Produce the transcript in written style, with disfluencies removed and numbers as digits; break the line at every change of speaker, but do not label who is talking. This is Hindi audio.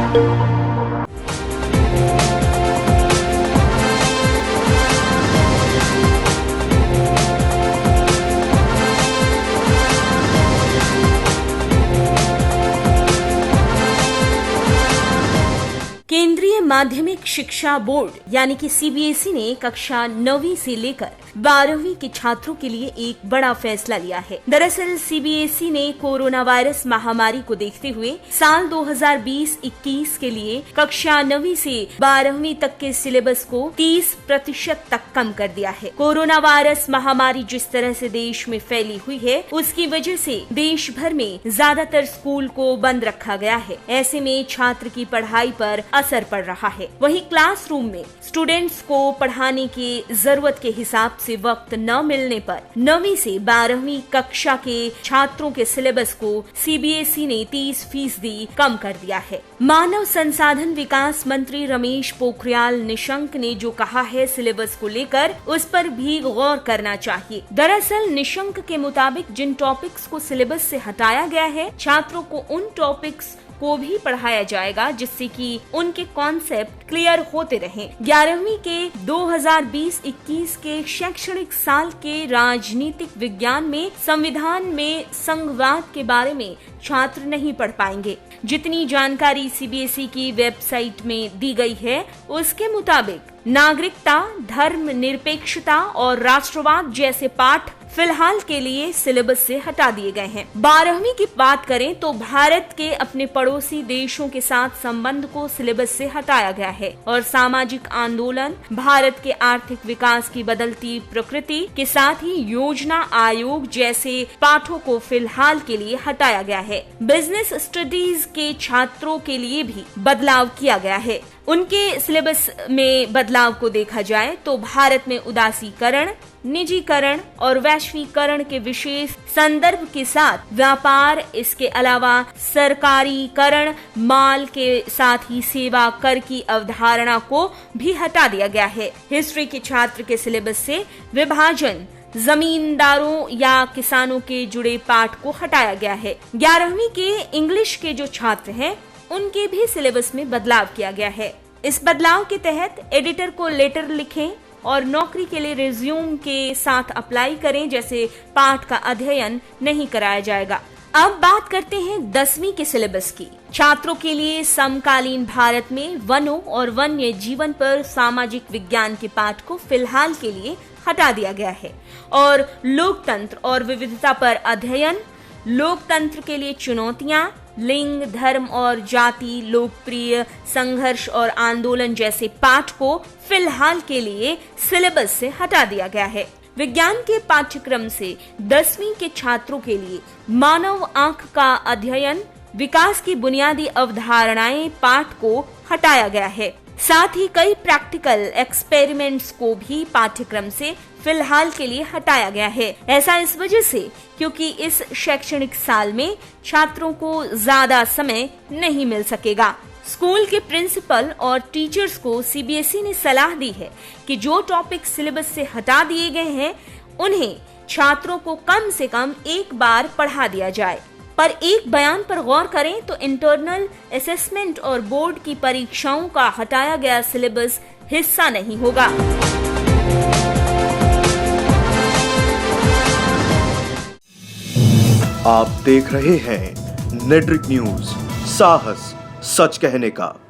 केंद्रीय माध्यमिक शिक्षा बोर्ड यानी कि सीबीएसई ने कक्षा 9वीं से लेकर 12वीं के छात्रों के लिए एक बड़ा फैसला लिया है। दरअसल सीबीएसई ने कोरोना वायरस महामारी को देखते हुए साल 2020-21 के लिए कक्षा 9वीं से 12वीं तक के सिलेबस को 30% तक कम कर दिया है। कोरोना वायरस महामारी जिस तरह से देश में फैली हुई है, उसकी वजह से देश भर में ज्यादातर स्कूल को बंद रखा गया है। ऐसे में छात्र की पढ़ाई पर असर पड़ रहा है। वहीं क्लासरूम में स्टूडेंट्स को पढ़ाने की जरूरत के हिसाब से वक्त न मिलने पर 9वीं से 12वीं कक्षा के छात्रों के सिलेबस को सीबीएसई ने 30% कम कर दिया है। मानव संसाधन विकास मंत्री रमेश पोखरियाल निशंक ने जो कहा है सिलेबस को लेकर, उस पर भी गौर करना चाहिए। दरअसल निशंक के मुताबिक जिन टॉपिक्स को सिलेबस से हटाया गया है, छात्रों को उन टॉपिक्स को भी पढ़ाया जाएगा जिससे कि उनके कॉन्सेप्ट क्लियर होते रहें। 11वीं के 2020-21 के शैक्षणिक साल के राजनीतिक विज्ञान में संविधान में संघवाद के बारे में छात्र नहीं पढ़ पाएंगे। जितनी जानकारी सीबीएसई की वेबसाइट में दी गई है, उसके मुताबिक नागरिकता, धर्म निरपेक्षता और राष्ट्रवाद जैसे पाठ फिलहाल के लिए सिलेबस से हटा दिए गए हैं। 12वीं की बात करें तो भारत के अपने पड़ोसी देशों के साथ संबंध को सिलेबस से हटाया गया है और सामाजिक आंदोलन, भारत के आर्थिक विकास की बदलती प्रकृति के साथ ही योजना आयोग जैसे पाठों को फिलहाल के लिए हटाया गया है। बिजनेस स्टडीज के छात्रों के लिए भी बदलाव किया गया है। उनके सिलेबस में बदलाव को देखा जाए तो भारत में उदासीकरण, निजीकरण और वैश्वीकरण के विशेष संदर्भ के साथ व्यापार, इसके अलावा सरकारीकरण, माल के साथ ही सेवा कर की अवधारणा को भी हटा दिया गया है। हिस्ट्री के छात्र के सिलेबस से विभाजन, जमींदारों या किसानों के जुड़े पाठ को हटाया गया है। 11वीं के इंग्लिश के जो छात्र हैं, उनके भी सिलेबस में बदलाव किया गया है। इस बदलाव के तहत एडिटर को लेटर लिखें और नौकरी के लिए रिज्यूम के साथ अप्लाई करें जैसे पाठ का अध्ययन नहीं कराया जाएगा। अब बात करते हैं 10वीं के सिलेबस की। छात्रों के लिए समकालीन भारत में वनों और वन्य जीवन पर सामाजिक विज्ञान के पाठ को फिलहाल के लिए हटा दिया गया है और लोकतंत्र और विविधता पर अध्ययन, लोकतंत्र के लिए चुनौतियां, लिंग, धर्म और जाति, लोकप्रिय संघर्ष और आंदोलन जैसे पाठ को फिलहाल के लिए सिलेबस से हटा दिया गया है। विज्ञान के पाठ्यक्रम से 10वीं के छात्रों के लिए मानव आंख का अध्ययन, विकास की बुनियादी अवधारणाएं पाठ को हटाया गया है। साथ ही कई प्रैक्टिकल एक्सपेरिमेंट्स को भी पाठ्यक्रम से फिलहाल के लिए हटाया गया है। ऐसा इस वजह से क्योंकि इस शैक्षणिक साल में छात्रों को ज्यादा समय नहीं मिल सकेगा। स्कूल के प्रिंसिपल और टीचर्स को सीबीएसई ने सलाह दी है कि जो टॉपिक सिलेबस से हटा दिए गए हैं, उन्हें छात्रों को कम से कम एक बार पढ़ा दिया जाए। पर एक बयान पर गौर करें तो इंटरनल असेसमेंट और बोर्ड की परीक्षाओं का हटाया गया सिलेबस हिस्सा नहीं होगा।
आप देख रहे हैं नेट्रिक न्यूज, साहस सच कहने का।